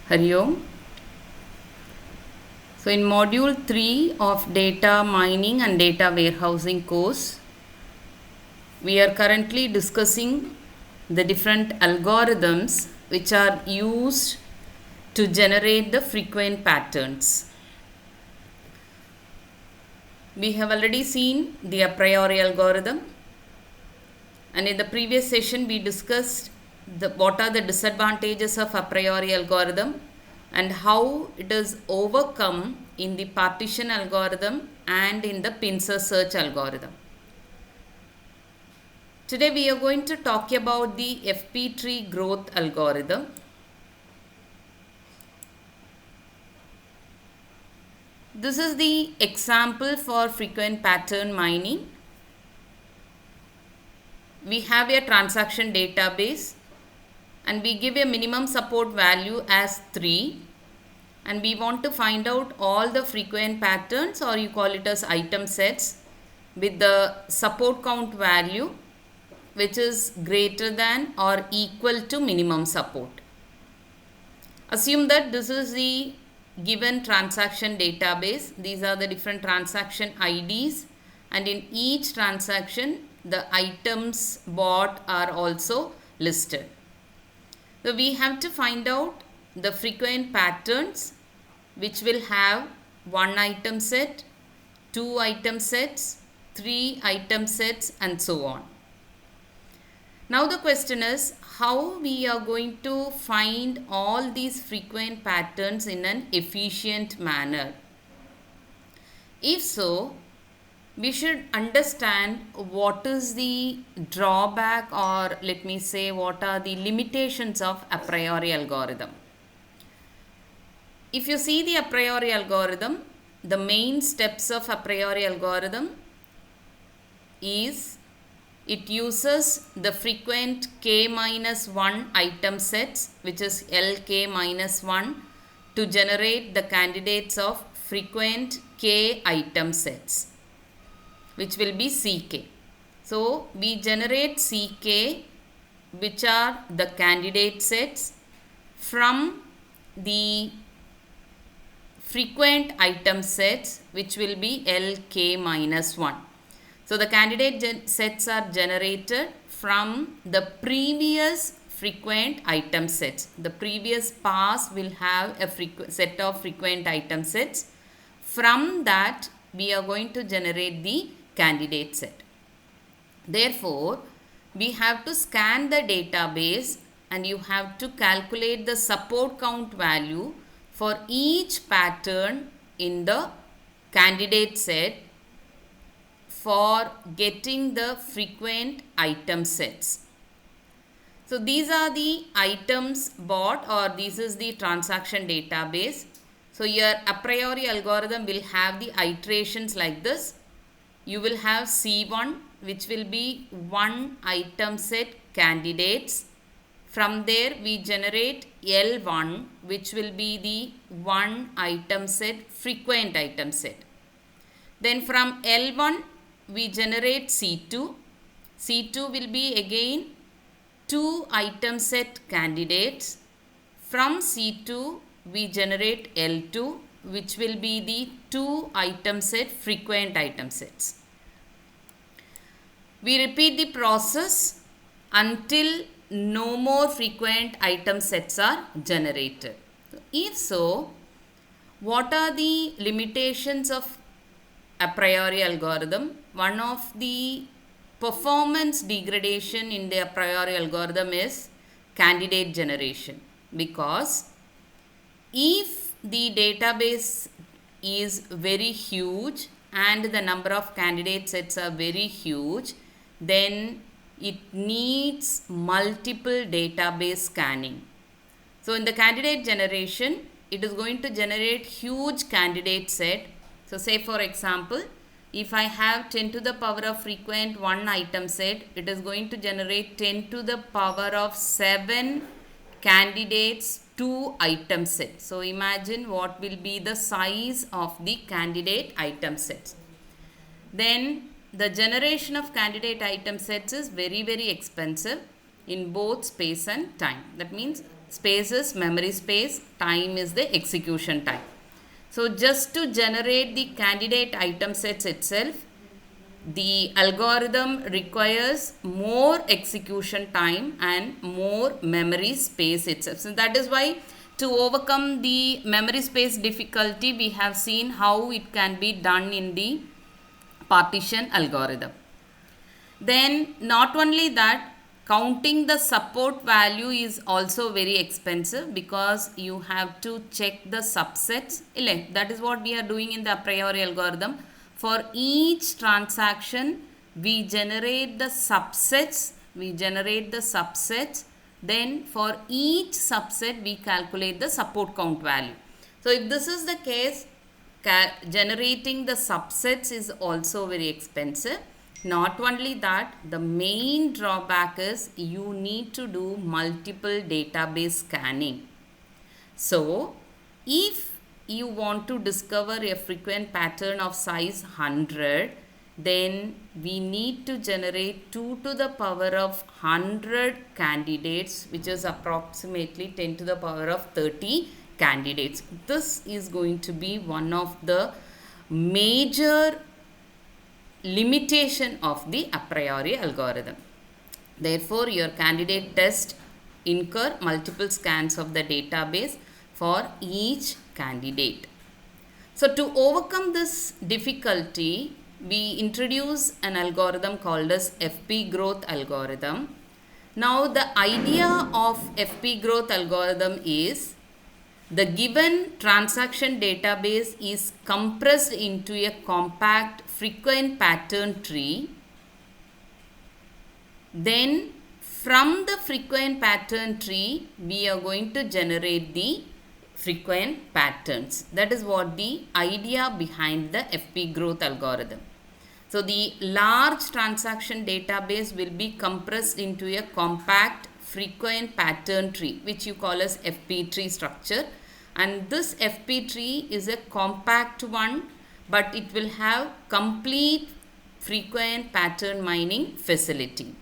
Hari Om. So in module 3 of data mining and data warehousing course, we are currently discussing the different algorithms which are used to generate the frequent patterns. We have already seen the a priori algorithm, and in the previous session we discussed what are the disadvantages of a priori algorithm and how it is overcome in the partition algorithm and in the pincer search algorithm. Today we are going to talk about the FP tree growth algorithm. This is the example for frequent pattern mining. We have a transaction database and we give a minimum support value as 3, and we want to find out all the frequent patterns, or you call it as item sets, with the support count value which is greater than or equal to minimum support. Assume that this is the given transaction database. These are the different transaction IDs, and in each transaction the items bought are also listed. So we have to find out the frequent patterns which will have 1 item set, 2 item sets, 3 item sets, and so on. Now the question is how we are going to find all these frequent patterns in an efficient manner. If so, we should understand what is the drawback, or let me say what are the limitations of a priori algorithm. If you see the a priori algorithm, the main steps of a priori algorithm is it uses the frequent k minus 1 item sets, which is Lk minus 1, to generate the candidates of frequent k item sets, which will be Ck. So we generate Ck, which are the candidate sets, from the frequent item sets, which will be Lk minus 1. So the candidate sets are generated from the previous frequent item sets. The previous pass will have a set of frequent item sets. From that, we are going to generate the candidate set. Therefore, we have to scan the database and you have to calculate the support count value for each pattern in the candidate set for getting the frequent item sets. So these are the items bought, or this is the transaction database. So your a priori algorithm will have the iterations like this. You will have C1, which will be 1 item set candidates. From there we generate L1, which will be the 1 item set frequent item set. Then from L1 we generate C2. C2 will be again 2 item set candidates. From C2 we generate L2, which will be the 2 item set frequent item sets. We repeat the process until no more frequent item sets are generated. If so, what are the limitations of a priori algorithm? One of the performance degradation in the a priori algorithm is candidate generation, because if the database is very huge and the number of candidate sets are very huge, then it needs multiple database scanning. So in the candidate generation, it is going to generate huge candidate set. So say for example, if I have 10 to the power of frequent 1 item set, it is going to generate 10 to the power of 7 candidates 2 item set. So imagine what will be the size of the candidate item sets. Then the generation of candidate item sets is very expensive in both space and time. That means space is memory space, time is the execution time. So just to generate the candidate item sets itself, the algorithm requires more execution time and more memory space itself. So that is why, to overcome the memory space difficulty, we have seen how it can be done in the partition algorithm. Then not only that, counting the support value is also very expensive, because you have to check the subsets. That is what we are doing in the a priori algorithm. For each transaction, we generate the subsets. Then for each subset, we calculate the support count value. So if this is the case, generating the subsets is also very expensive. Not only that, the main drawback is you need to do multiple database scanning. So if you want to discover a frequent pattern of size 100, then we need to generate 2 to the power of 100 candidates, which is approximately 10 to the power of 30 candidates. This is going to be one of the major limitation of the a priori algorithm. Therefore, your candidate test incur multiple scans of the database for each candidate. So to overcome this difficulty, we introduce an algorithm called as FP growth algorithm. Now the idea of FP growth algorithm is, the given transaction database is compressed into a compact frequent pattern tree. Then from the frequent pattern tree, we are going to generate the frequent patterns. That is what the idea behind the FP growth algorithm. So the large transaction database will be compressed into a compact frequent pattern tree, which you call as FP tree structure. And this FP tree is a compact one, but it will have complete frequent pattern mining facility.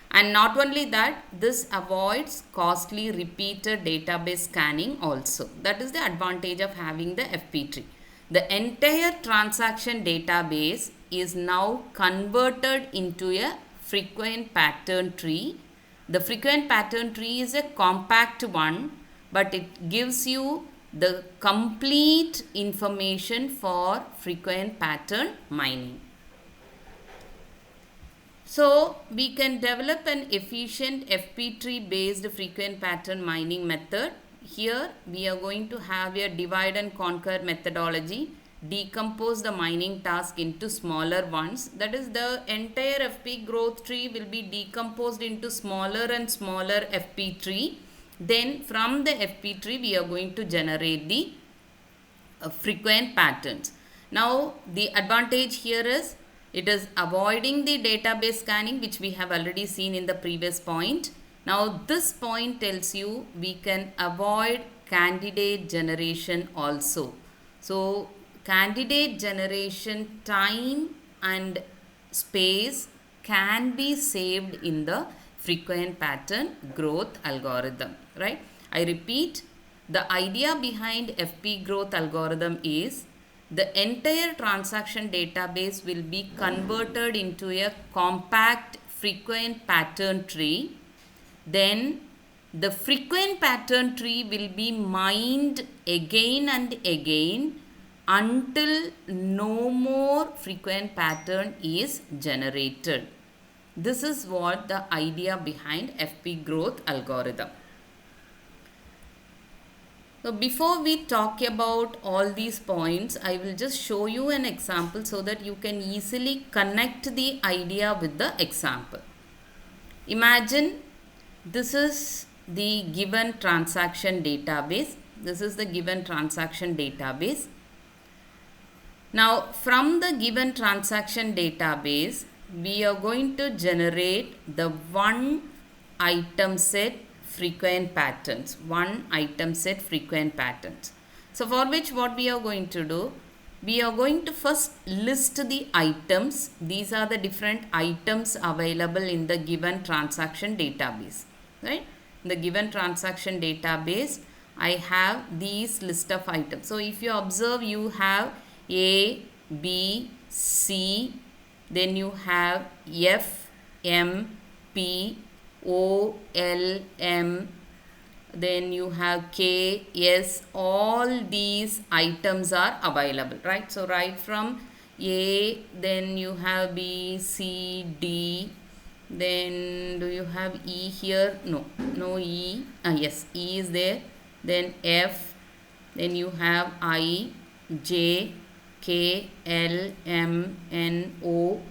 And not only that, this avoids costly repeated database scanning also. That is the advantage of having the FP tree. The entire transaction database is now converted into a frequent pattern tree. The frequent pattern tree is a compact one, but it gives you the complete information for frequent pattern mining. So we can develop an efficient FP tree based frequent pattern mining method. Here we are going to have a divide and conquer methodology, decompose the mining task into smaller ones. That is, the entire FP growth tree will be decomposed into smaller and smaller FP tree. Then from the FP tree, we are going to generate the frequent patterns. Now the advantage here is, it is avoiding the database scanning, which we have already seen in the previous point. Now this point tells you we can avoid candidate generation also. So candidate generation time and space can be saved in the frequent pattern growth algorithm, right? I repeat, the idea behind FP growth algorithm is, the entire transaction database will be converted into a compact frequent pattern tree. Then the frequent pattern tree will be mined again and again until no more frequent pattern is generated. This is what the idea behind FP growth algorithm. So before we talk about all these points, I will just show you an example so that you can easily connect the idea with the example. Imagine this is the given transaction database. This is the given transaction database. Now from the given transaction database, we are going to generate the one item set frequent patterns. So for which what we are going to do, we are going to first list the items. These are the different items available in the given transaction database, right? in the given transaction database, I have these list of items. So if you observe, you have A, B, C, then you have F, M, P, O, L, M, then you have K, S, all these items are available, right? So right from A, then you have B, C, D, then do you have E here? No E. Yes, E is there. Then F, then you have I, J, K, L, M, N, O,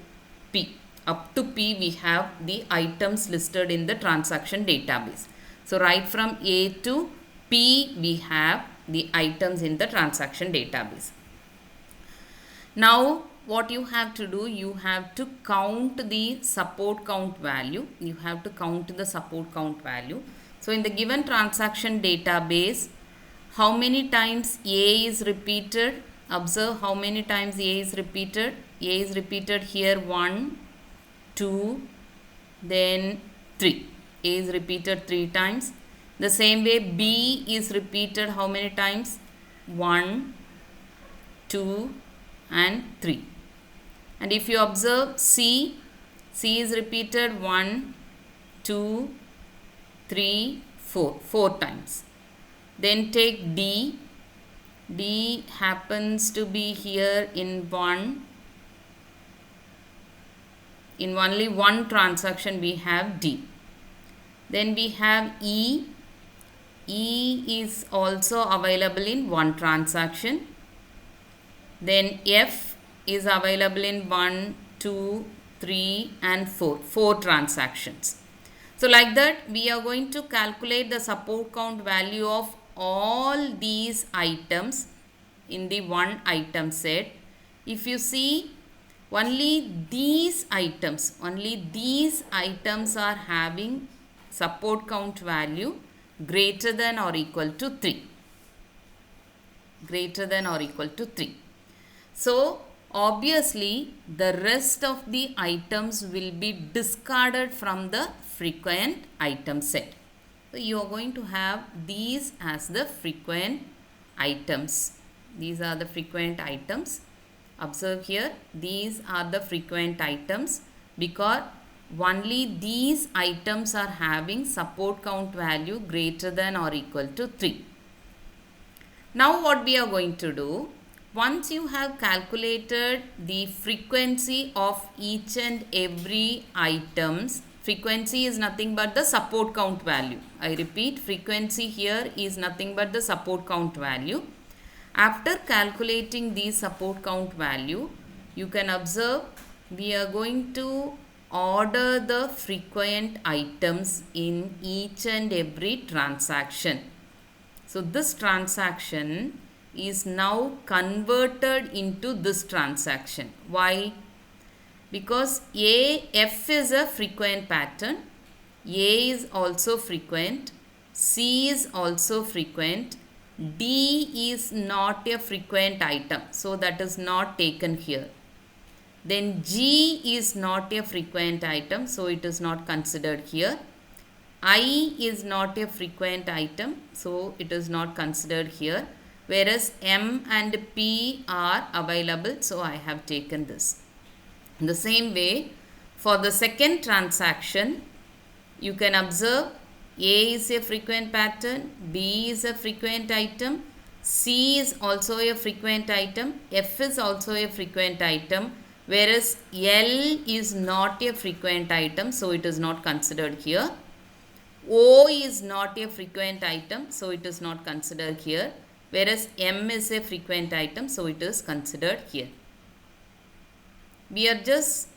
P. Up to P we have the items listed in the transaction database. So right from A to P we have the items in the transaction database. Now what you have to do, you have to count the support count value. You have to count the support count value. So in the given transaction database, how many times A is repeated? Observe how many times A is repeated. A is repeated here 1, 2, then 3. A is repeated 3 times. The same way B is repeated how many times? 1, 2 and 3. And if you observe C is repeated 1, 2, 3, 4. 4 times. Then take D. D happens to be here in only one transaction we have D. Then we have E. E is also available in one transaction. Then F is available in 1, 2, 3 and 4. 4 transactions. So like that we are going to calculate the support count value of all these items in the one item set. If you see, only these items are having support count value greater than or equal to 3. Greater than or equal to 3. So obviously the rest of the items will be discarded from the frequent item set. So you are going to have these as the frequent items. These are the frequent items. Observe here, these are the frequent items because only these items are having support count value greater than or equal to 3. Now what we are going to do, once you have calculated the frequency of each and every items, frequency is nothing but the support count value. I repeat, frequency here is nothing but the support count value. After calculating the support count value, you can observe we are going to order the frequent items in each and every transaction. So this transaction is now converted into this transaction. Why? Because F is a frequent pattern, A is also frequent, C is also frequent, D is not a frequent item, so that is not taken here. Then G is not a frequent item, so it is not considered here. I is not a frequent item, so it is not considered here. Whereas M and P are available, so I have taken this. In the same way, for the second transaction, you can observe A is a frequent pattern, B is a frequent item, C is also a frequent item, F is also a frequent item, whereas L is not a frequent item, so it is not considered here. O is not a frequent item, so it is not considered here, whereas M is a frequent item, so it is considered here. We are just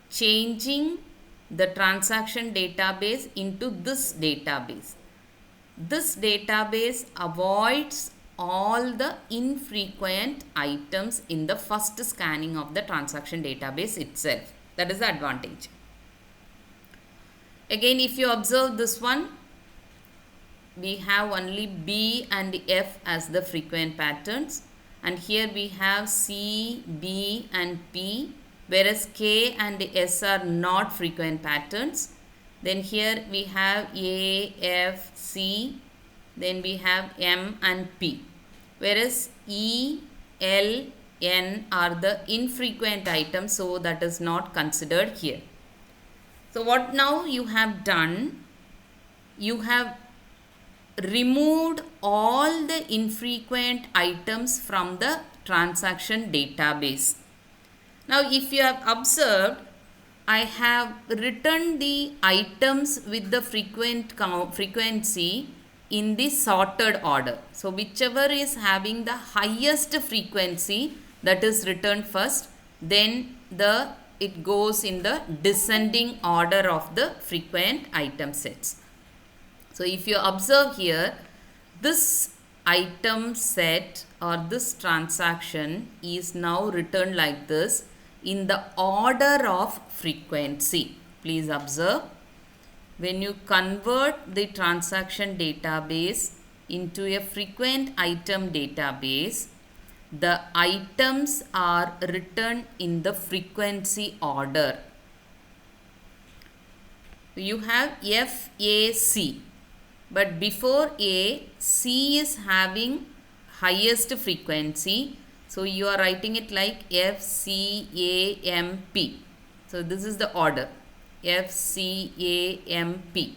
changing the transaction database into this database. This database avoids all the infrequent items in the first scanning of the transaction database itself. That is the advantage. Again, if you observe this one, we have only B and F as the frequent patterns, and here we have C, B and P, whereas K and S are not frequent patterns. Then here we have A, F, C, then we have M and P, whereas E, L, N are the infrequent items, so that is not considered here. So what now you have done, you have removed all the infrequent items from the transaction database. Now if you have observed, I have written the items with the frequency in the sorted order. So whichever is having the highest frequency, that is written first, then it goes in the descending order of the frequent item sets. So if you observe here, this item set or this transaction is now written like this in the order of frequency. Please observe, when you convert the transaction database into a frequent item database, the items are written in the frequency order. You have FAC, but before A, C is having highest frequency, so you are writing it like FCAMP. So this is the order, FCAMP.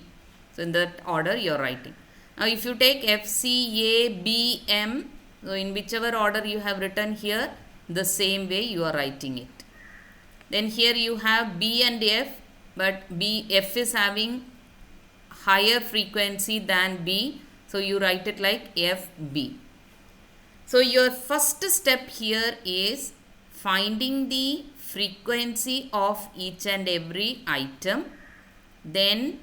So in that order you are writing. Now if you take FCABM, so in whichever order you have written here, the same way you are writing it. Then here you have B and F, but F is having higher frequency than B, so you write it like FB. So your first step here is finding the frequency of each and every item, then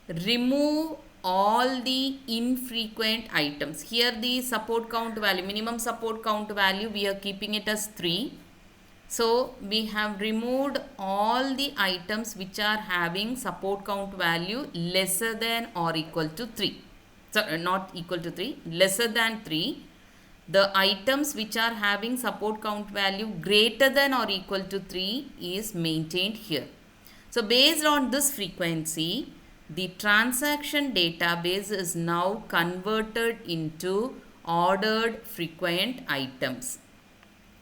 remove all the infrequent items. Here the support count value, minimum support count value, we are keeping it as 3. So we have removed all the items which are having support count value lesser than or equal to 3. So not equal to 3, lesser than 3. The items which are having support count value greater than or equal to 3 is maintained here. So based on this frequency, the transaction database is now converted into ordered frequent items.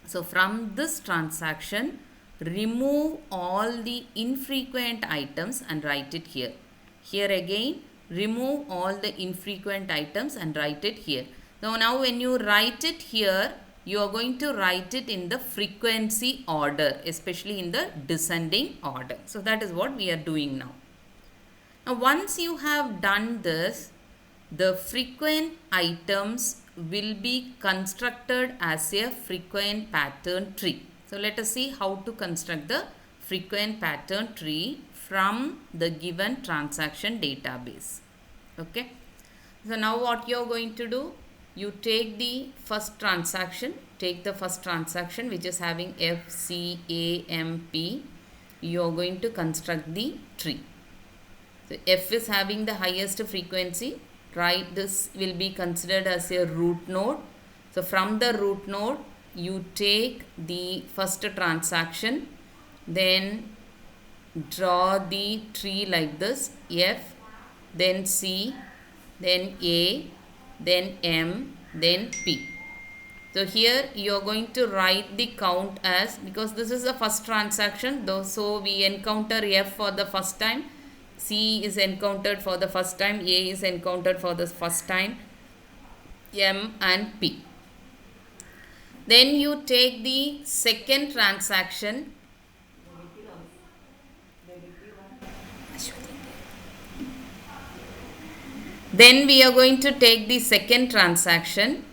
So from this transaction, remove all the infrequent items and write it here. Here again, remove all the infrequent items and write it here. So now when you write it here, you are going to write it in the frequency order, especially in the descending order. So that is what we are doing now. Now once you have done this, the frequent items will be constructed as a frequent pattern tree. So let us see how to construct the frequent pattern tree from the given transaction database. Okay. So now what you are going to do, you take the first transaction, which is having FCAMP. You are going to construct the tree. So F is having the highest frequency, right? This will be considered as a root node. So from the root node, you take the first transaction, then draw the tree like this, F, then C, then A, then M, then P. So here you are going to write the count as, because this is the first transaction, though, so we encounter F for the first time, C is encountered for the first time, A is encountered for the first time, M and P. Then you take the second transaction, then we are going to take the second transaction.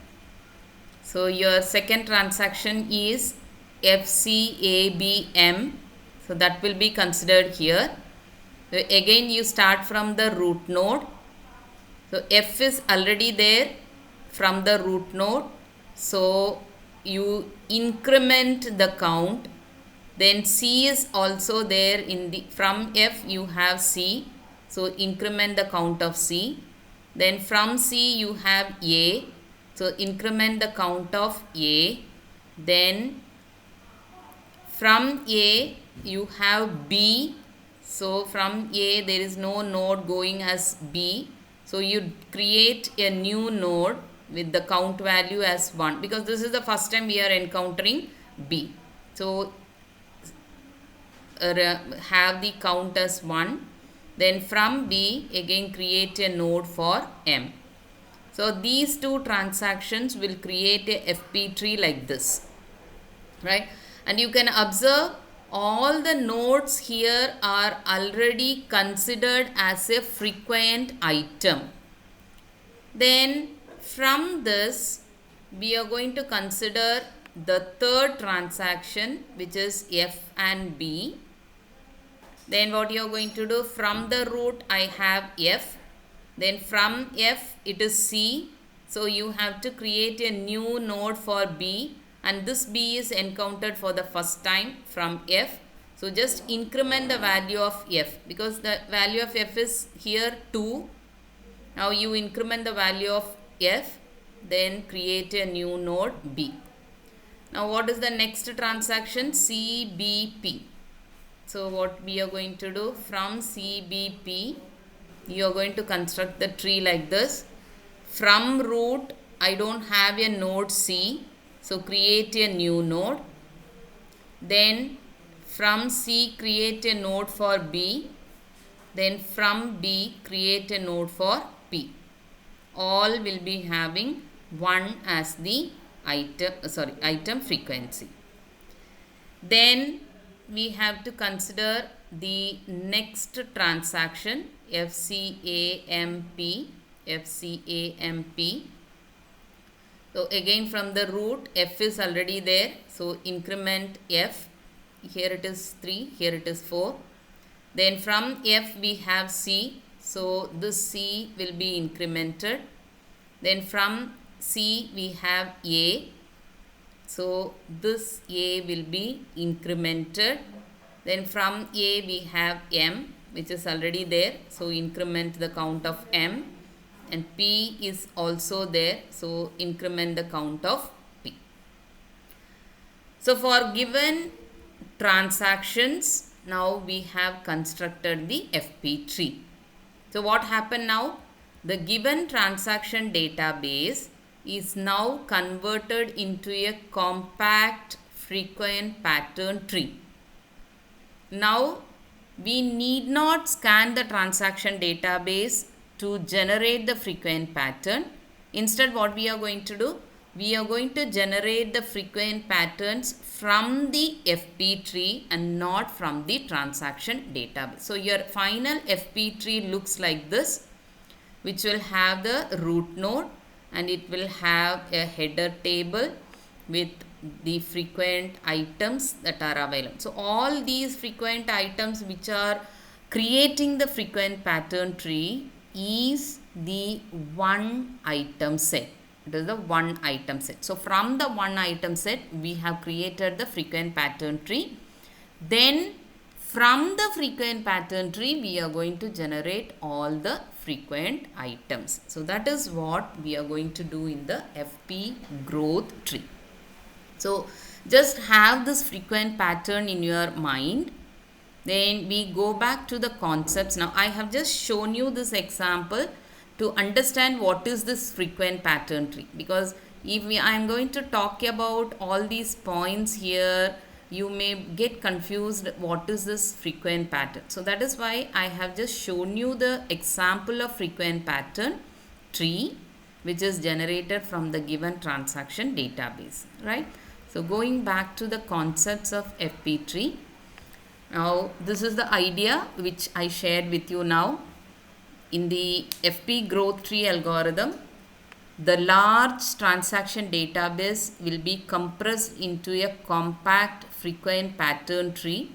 So your second transaction is FCABM, so that will be considered here. Again you start from the root node. So F is already there from the root node, so you increment the count. Then C is also there in the, from F you have C, so increment the count of C. Then from C you have A, so increment the count of A. Then from A you have B, So from A there is no node going as B. So you create a new node with the count value as 1, because this is the first time we are encountering B. So have the count as 1. Then from B again create a node for M. So these two transactions will create a FP tree like this, right? And you can observe all the nodes here are already considered as a frequent item. Then from this we are going to consider the third transaction, which is F and B. Then what you are going to do, from the root I have F, then from F it is C. So you have to create a new node for B, and this B is encountered for the first time from F. So just increment the value of F, because the value of F is here 2. Now you increment the value of F, then create a new node B. Now what is the next transaction? CBP. So what we are going to do, from CBP you are going to construct the tree like this. From root I don't have a node C, so create a new node. Then from C create a node for B. Then from B create a node for P. All will be having 1 as the item frequency. Then we have to consider the next transaction, FCAMP. So again from the root, F is already there, so increment F. Here it is 3, here it is 4. Then from F we have C, so this C will be incremented. Then from C we have A, so this A will be incremented. Then from A we have M, which is already there, so increment the count of M. And P is also there, so increment the count of P. So for given transactions, now we have constructed the FP tree. So what happened now? The given transaction database is now converted into a compact frequent pattern tree. Now we need not scan the transaction database to generate the frequent pattern. Instead, what we are going to do? We are going to generate the frequent patterns from the FP tree and not from the transaction database. So your final FP tree looks like this, which will have the root node, and it will have a header table with the frequent items that are available. So all these frequent items which are creating the frequent pattern tree is the one item set. It is the one item set. So from the one item set we have created the frequent pattern tree. Then from the frequent pattern tree we are going to generate all the frequent items. So that is what we are going to do in the FP growth tree. So just have this frequent pattern in your mind. Then we go back to the concepts. Now I have just shown you this example to understand what is this frequent pattern tree, because if I am going to talk about all these points here, you may get confused what is this frequent pattern. So that is why I have just shown you the example of frequent pattern tree which is generated from the given transaction database, right? So going back to the concepts of FP tree. Now this is the idea which I shared with you now. In the FP growth tree algorithm, the large transaction database will be compressed into a compact frequent pattern tree,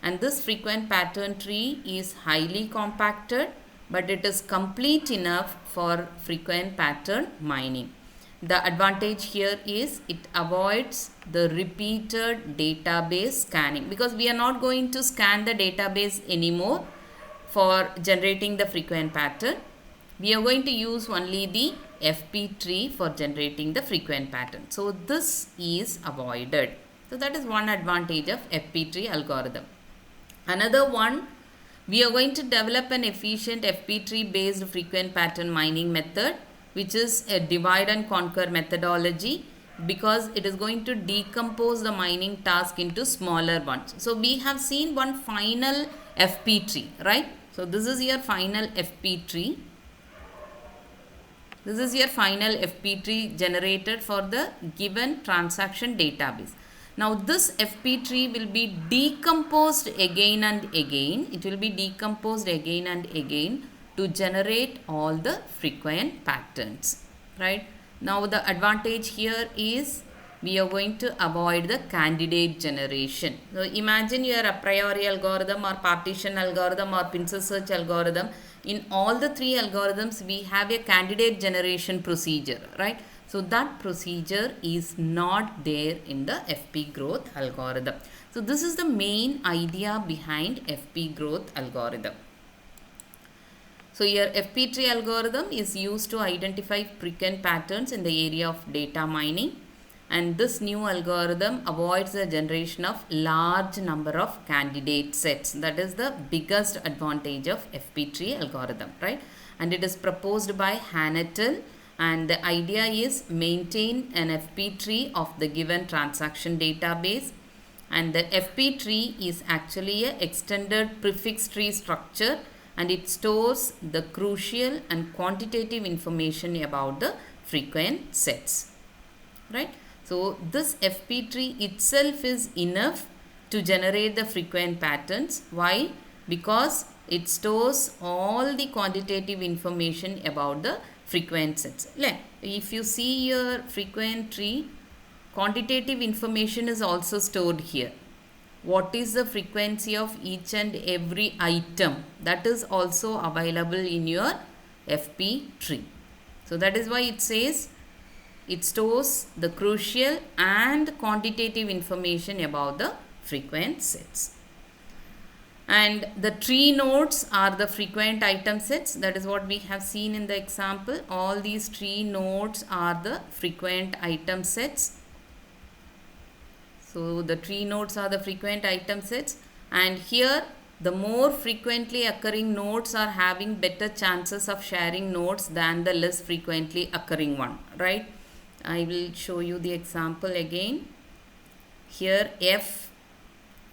and this frequent pattern tree is highly compacted, but it is complete enough for frequent pattern mining. The advantage here is it avoids the repeated database scanning, because we are not going to scan the database anymore for generating the frequent pattern. We are going to use only the FP tree for generating the frequent pattern. So this is avoided. So that is one advantage of FP tree algorithm. Another one, We are going to develop an efficient FP tree based frequent pattern mining method, which is a divide and conquer methodology, because it is going to decompose the mining task into smaller ones. So we have seen one final FP tree, right? So this is your final FP tree. This is your final FP tree generated for the given transaction database. Now this FP tree will be decomposed again and again. It will be decomposed again and again to generate all the frequent patterns, right? Now the advantage here is we are going to avoid the candidate generation. So imagine your a priori algorithm or partition algorithm or pincer search algorithm. In all the three algorithms, we have a candidate generation procedure, right? So that procedure is not there in the FP growth algorithm. So this is the main idea behind FP growth algorithm. So your FP tree algorithm is used to identify frequent patterns in the area of data mining, and this new algorithm avoids the generation of large number of candidate sets. That is the biggest advantage of FP tree algorithm, right? And it is proposed by Hanettel, and the idea is maintain an FP tree of the given transaction database, and the FP tree is actually a extended prefix tree structure, and it stores the crucial and quantitative information about the frequent sets, right? So this FP tree itself is enough to generate the frequent patterns. Why? Because it stores all the quantitative information about the frequent sets. If you see your frequent tree, quantitative information is also stored here. What is the frequency of each and every item? That is also available in your FP tree. So that is why it says it stores the crucial and quantitative information about the frequent sets. And the tree nodes are the frequent item sets. That is what we have seen in the example. All these tree nodes are the frequent item sets. So the tree nodes are the frequent item sets, and here the more frequently occurring nodes are having better chances of sharing nodes than the less frequently occurring one, right? I will show you the example again. Here F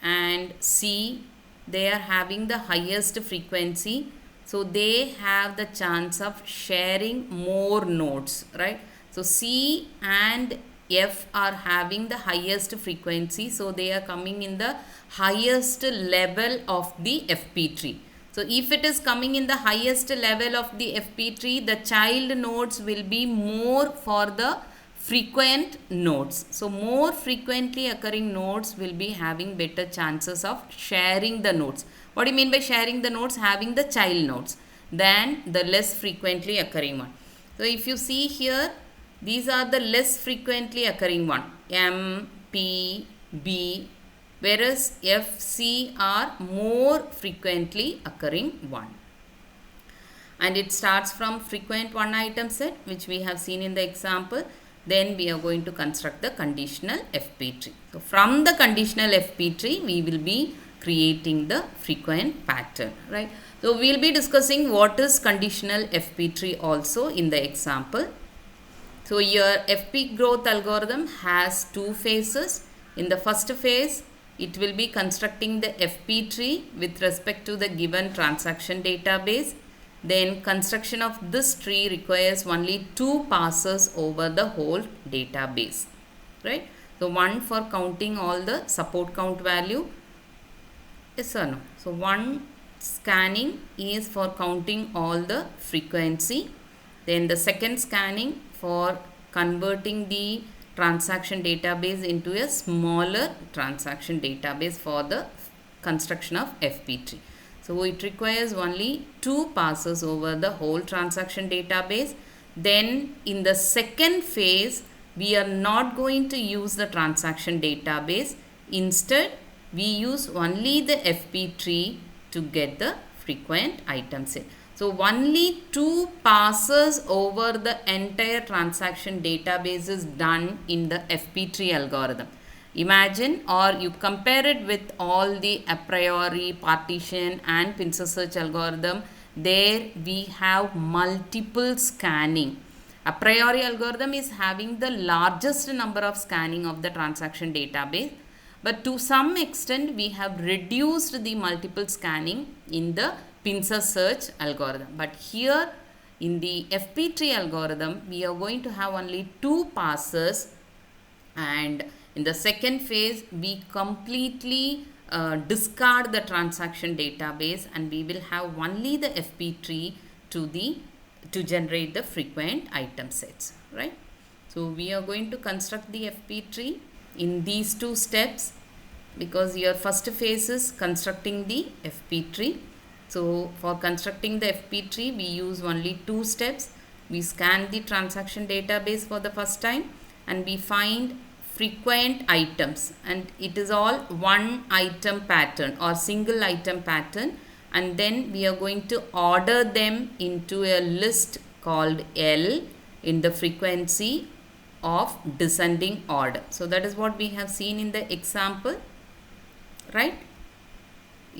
and C, they are having the highest frequency, so they have the chance of sharing more nodes, right? So C and F are having the highest frequency, so they are coming in the highest level of the FP tree. So if it is coming in the highest level of the FP tree, the child nodes will be more for the frequent nodes. So more frequently occurring nodes will be having better chances of sharing the nodes. What do you mean by sharing the nodes? Having the child nodes than the less frequently occurring one. So if you see here, these are the less frequently occurring one, M, P, B, whereas F, C are more frequently occurring one. And it starts from frequent one item set, which we have seen in the example. Then we are going to construct the conditional FP tree. So from the conditional FP tree, we will be creating the frequent pattern, right? So we will be discussing what is conditional FP tree also in the example. So your FP growth algorithm has two phases. In the first phase, it will be constructing the FP tree with respect to the given transaction database. Then construction of this tree requires only 2 passes over the whole database, right? So one for counting all the support count value, yes or no? So one scanning is for counting all the frequency. Then the second scanning for converting the transaction database into a smaller transaction database for the construction of FP tree. So it requires only 2 passes over the whole transaction database. Then in the second phase, we are not going to use the transaction database. Instead, we use only the FP tree to get the frequent item set. So only 2 passes over the entire transaction database is done in the FP tree algorithm. Imagine, or you compare it with all the a priori, partition and pincer search algorithm. There we have multiple scanning. A priori algorithm is having the largest number of scanning of the transaction database, but to some extent we have reduced the multiple scanning in the pincer search algorithm. But here in the FP tree algorithm, we are going to have only 2 passes, and in the second phase we completely discard the transaction database, and we will have only the FP tree to generate the frequent item sets, right? So we are going to construct the FP tree in these 2 steps, because your first phase is constructing the FP tree. So for constructing the FP tree, we use only 2 steps. We scan the transaction database for the first time, and we find frequent items, and it is all one item pattern or single item pattern, and then we are going to order them into a list called L in the frequency of descending order. So that is what we have seen in the example, right?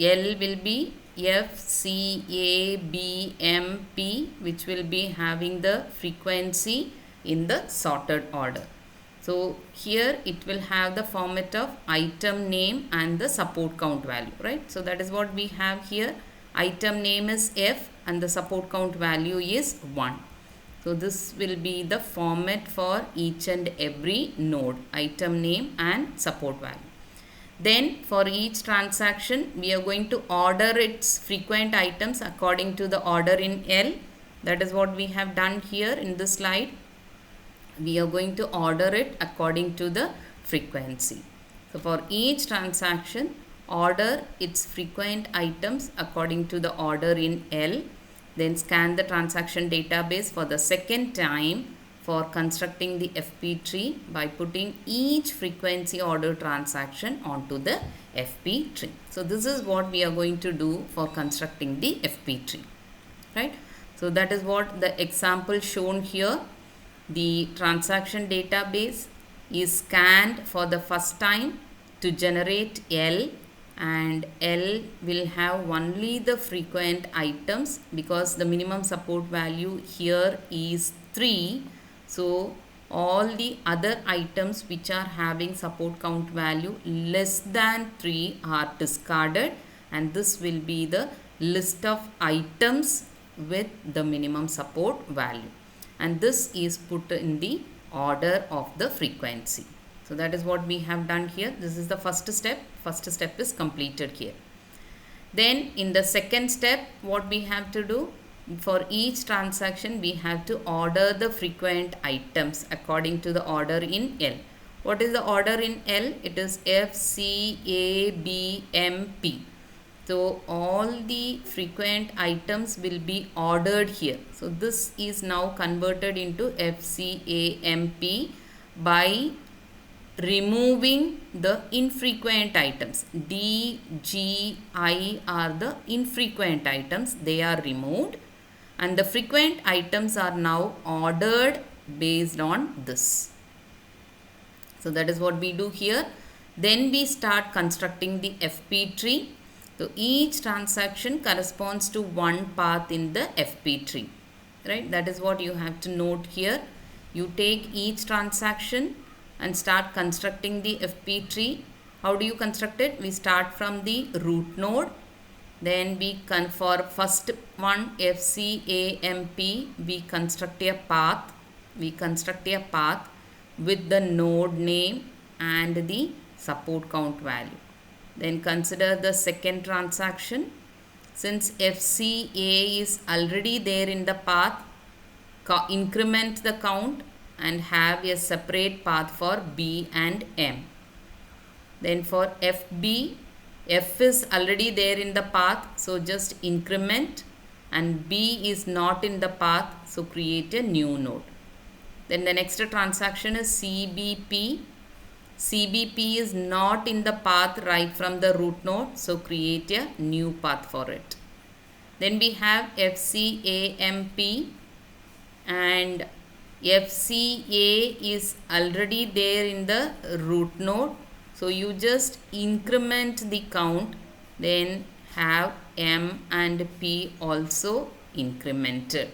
L will be F, C, A, B, M, P, which will be having the frequency in the sorted order. So here it will have the format of item name and the support count value, right? So that is what we have here. Item name is F and the support count value is 1. So this will be the format for each and every node, item name and support value. Then for each transaction, we are going to order its frequent items according to the order in L. That is what we have done here in this slide. We are going to order it according to the frequency. So for each transaction, order its frequent items according to the order in L. Then scan the transaction database for the second time for constructing the FP tree by putting each frequency order transaction onto the FP tree. So this is what we are going to do for constructing the FP tree, right? So that is what the example shown here. The transaction database is scanned for the first time to generate L, and L will have only the frequent items because the minimum support value here is 3. So all the other items which are having support count value less than 3 are discarded, and this will be the list of items with the minimum support value, and this is put in the order of the frequency. So that is what we have done here. This is the first step. First step is completed here. Then in the second step, what we have to do, for each transaction we have to order the frequent items according to the order in L. What is the order in L? It is F, C, A, B, M, P. So all the frequent items will be ordered here. So this is now converted into FCAMP by removing the infrequent items. D, G, I are the infrequent items. They are removed, and the frequent items are now ordered based on this. So that is what we do here. Then we start constructing the FP tree. So each transaction corresponds to one path in the FP tree, right? That is what you have to note here. You take each transaction and start constructing the FP tree. How do you construct it? We start from the root node. Then we for first one FCAMP, we construct a path. We construct a path with the node name and the support count value. Then consider the second transaction. Since FCA is already there in the path, increment the count and have a separate path for B and M. Then for FB, F is already there in the path, so just increment, and B is not in the path, so create a new node. Then the next transaction is CBP. CBP is not in the path right from the root node, so create a new path for it. Then we have FCAMP, and FCA is already there in the root node, So you just increment the count, then have M and P also incremented.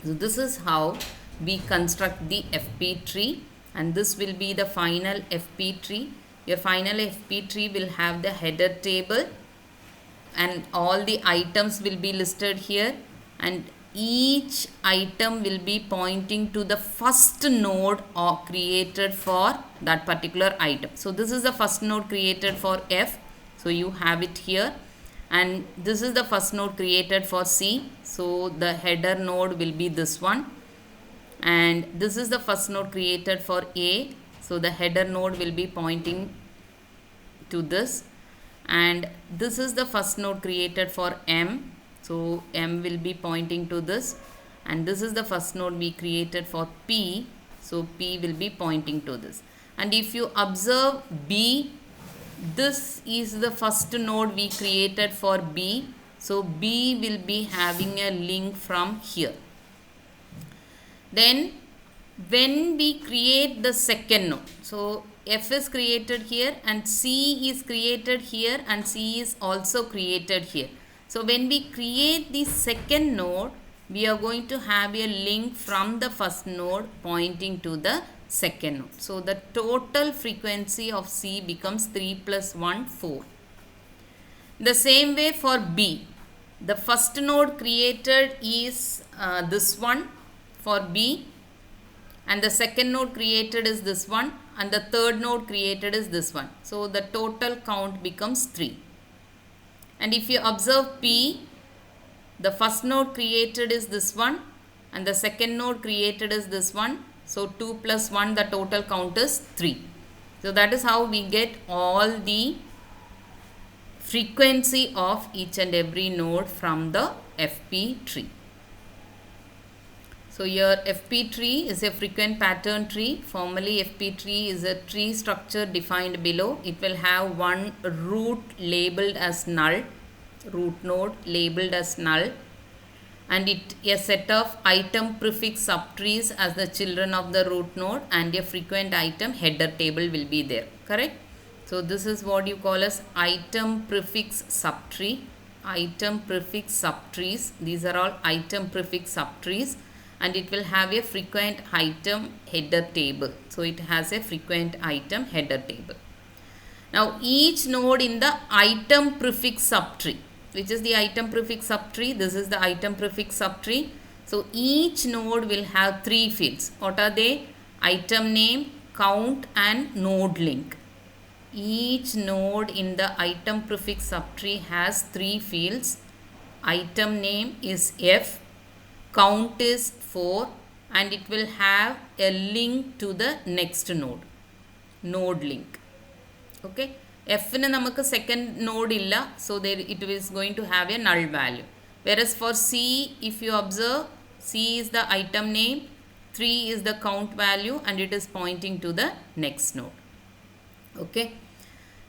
So this is how we construct the FP tree, and this will be the final FP tree. Your final FP tree will have the header table and all the items will be listed here, and each item will be pointing to the first node or created for that particular item. So this is the first node created for F, so you have it here, and this is the first node created for C, so the header node will be this one, and this is the first node created for A, so the header node will be pointing to this, and this is the first node created for M, so M will be pointing to this, and this is the first node we created for P, so P will be pointing to this. And if you observe B, this is the first node we created for B, so B will be having a link from here. Then when we create the second node, so F is created here and C is created here and C is also created here. So when we create the second node, we are going to have a link from the first node pointing to the second node. So the total frequency of C becomes 3 plus 1, 4. The same way for B, the first node created is this one for B, and the second node created is this one, and the third node created is this one. So the total count becomes 3. And if you observe P, the first node created is this one and the second node created is this one. So 2 plus 1, the total count is 3. So that is how we get all the frequency of each and every node from the FP tree. So your FP tree is a frequent pattern tree. Formally FP tree is a tree structure defined below. It will have one root labeled as null, root node labeled as null, and a set of item prefix subtrees as the children of the root node, and a frequent item header table will be there. Correct? So this is what you call as item prefix subtree. Item prefix subtrees. These are all item prefix subtrees. And it will have a frequent item header table. So it has a frequent item header table. Now each node in the item prefix subtree, which is the item prefix subtree, this is the item prefix subtree. So each node will have 3 fields. What are they? Item name, count, and node link. Each node in the item prefix subtree has 3 fields. Item name is F, count is 4, and it will have a link to the next node, node link. Okay, F in namakku second node illa, so there it is going to have a null value. Whereas for C, if you observe, C is the item name, 3 is the count value, and it is pointing to the next node. Okay,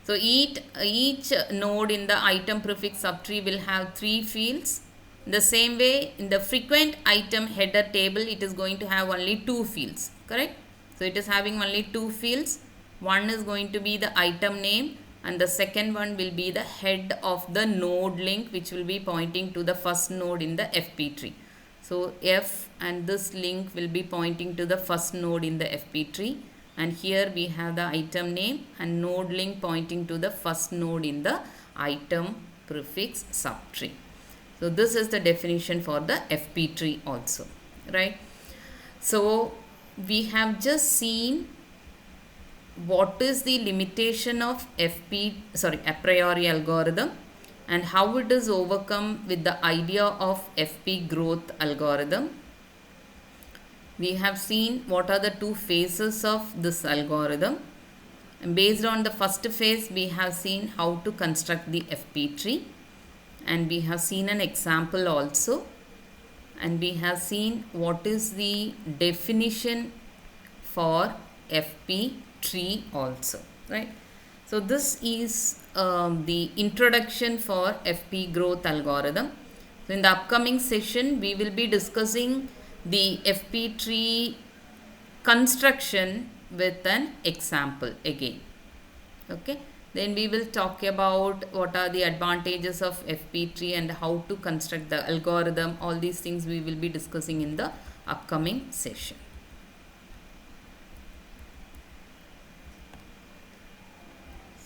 so each node in the item prefix subtree will have 3 fields. The same way in the frequent item header table, it is going to have only 2 fields. Correct? So it is having only 2 fields. One is going to be the item name, and the second one will be the head of the node link, which will be pointing to the first node in the FP tree. So F and this link will be pointing to the first node in the FP tree, and here we have the item name and node link pointing to the first node in the item prefix subtree. So this is the definition for the FP tree also, right? So we have just seen what is the limitation of a priori algorithm and how it is overcome with the idea of FP growth algorithm. We have seen what are the 2 phases of this algorithm. And based on the first phase, we have seen how to construct the FP tree. And we have seen an example also, and we have seen what is the definition for FP tree also, right? So this is the introduction for FP growth algorithm. So in the upcoming session, we will be discussing the FP tree construction with an example again. Okay, then we will talk about what are the advantages of FP tree and how to construct the algorithm. All these things we will be discussing in the upcoming session.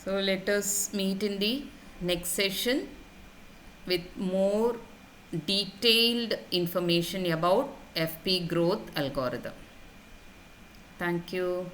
So let us meet in the next session with more detailed information about FP growth algorithm. Thank you.